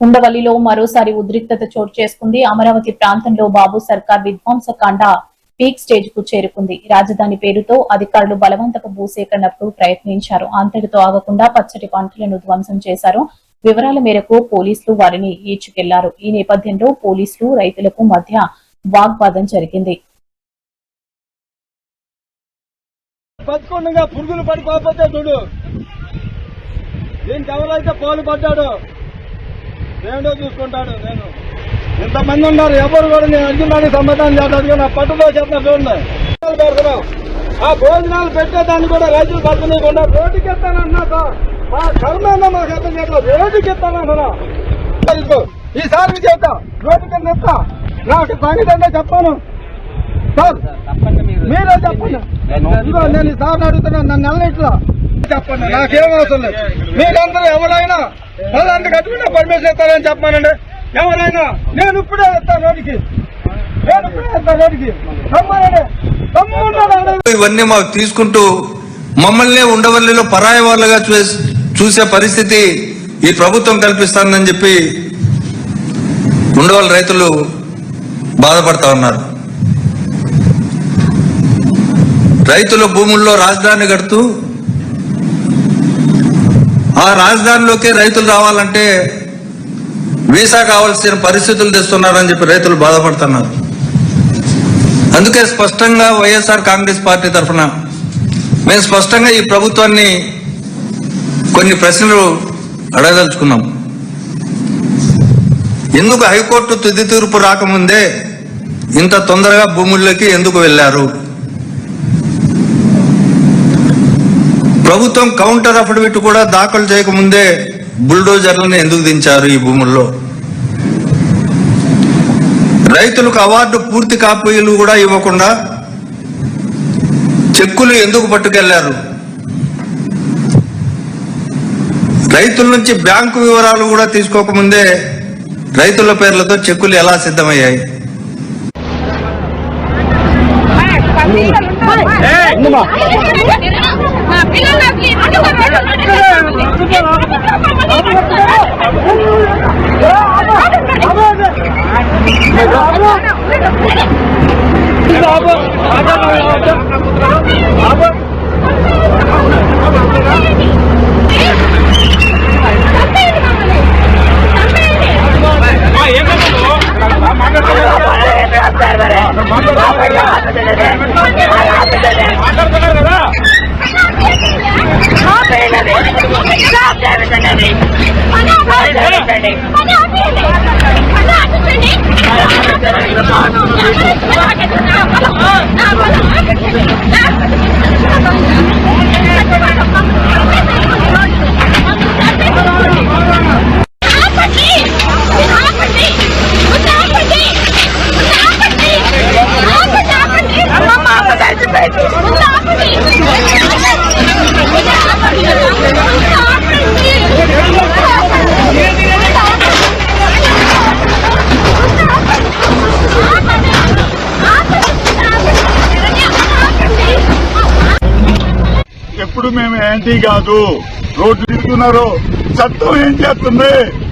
ఉండవల్లిలో మరోసారి ఉద్రిక్తత చోటు చేసుకుంది. అమరావతి ప్రాంతంలో బాబు సర్కార్ విధ్వంసకాండ పీక్ స్టేజ్ కు చేరుకుంది. రాజధాని పేరుతో అధికారులు బలవంతపు భూసేకరణకు ప్రయత్నించారు. అంతటితో ఆగకుండా పచ్చటి పంటలను ధ్వంసం చేశారు. వివరాల మేరకు పోలీసులు వారిని ఈడ్చుకెళ్లారు. ఈ నేపథ్యంలో పోలీసులు రైతులకు మధ్య వాగ్వాదం జరిగింది. పురుగులు పడిపోతే చూడు, దీనికి ఎవరైతే పాలు పడ్డాడో దేవుడో చూసుకుంటాడు. నేను ఇంతమంది ఉన్నారు, ఎవరు కూడా నేను అర్జునానికి సమాధానం చేస్తాడు. నా పట్టులో చేస్తున్నా చూడండి. పెడుతున్నాం ఆ భోజనాలు పెట్టేదాన్ని కూడా రైతులు పడుతున్నాయి. రోడ్డుకి ఎత్తానన్నా మా కర్మ మాకు ఎత్తం చేయట్లేదు, రోడ్డుకి ఎత్తానన్నా. ఈసారి చెప్తా రోడ్డు కింద ఎత్తా, నాకు సంగతి చెప్పాను సార్, మీరే చెప్పండి. ఇదిగో నేను ఈసారి అడుగుతున్నాను, నన్ను నెలనిట్లా చెప్పండి, నాకేం అవసరం లేదు. మీరందరూ ఎవరైనా పదాన్ని కట్టుకున్నా పర్మిషన్ ఇస్తారని చెప్పానండి. ఎవరైనా నేను ఇప్పుడే ఇస్తాను రోడ్డుకి, ఇవన్నీ మాకు తీసుకుంటూ మమ్మల్ని ఉండవల్లిలో పరాయి వాళ్ళగా చూసే పరిస్థితి ఈ ప్రభుత్వం కల్పిస్తుందని చెప్పి ఉండవల్లి రైతులు బాధపడతా ఉన్నారు. రైతుల భూముల్లో రాజధాని కడుతూ ఆ రాజధానిలోకి రైతులు రావాలంటే వీసా కావాల్సిన పరిస్థితులు తెస్తున్నారని చెప్పి రైతులు బాధపడుతున్నారు. అందుకే స్పష్టంగా వైఎస్ఆర్ కాంగ్రెస్ పార్టీ తరఫున మేము స్పష్టంగా ఈ ప్రభుత్వాన్ని కొన్ని ప్రశ్నలు అడగదలుచుకున్నాం. ఎందుకు హైకోర్టు తుది తీర్పు రాకముందే ఇంత తొందరగా భూముల్లోకి ఎందుకు వెళ్లారు? ప్రభుత్వం కౌంటర్ అఫిడవిట్ కూడా దాఖలు చేయకముందే బుల్డోజర్లను ఎందుకు దించారు ఈ భూముల్లో? రైతులకు అవార్డు పూర్తి కాపీలు కూడా ఇవ్వకుండా చెక్కులు ఎందుకు పట్టుకెళ్లారు? రైతుల నుంచి బ్యాంకు వివరాలు కూడా తీసుకోకముందే రైతుల పేర్లతో చెక్కులు ఎలా సిద్ధమయ్యాయి? ఎప్పుడు మేము యాంటీ కాదు, రోడ్లు తిరుగుతున్నారు, చట్టం ఏం చేస్తుంది?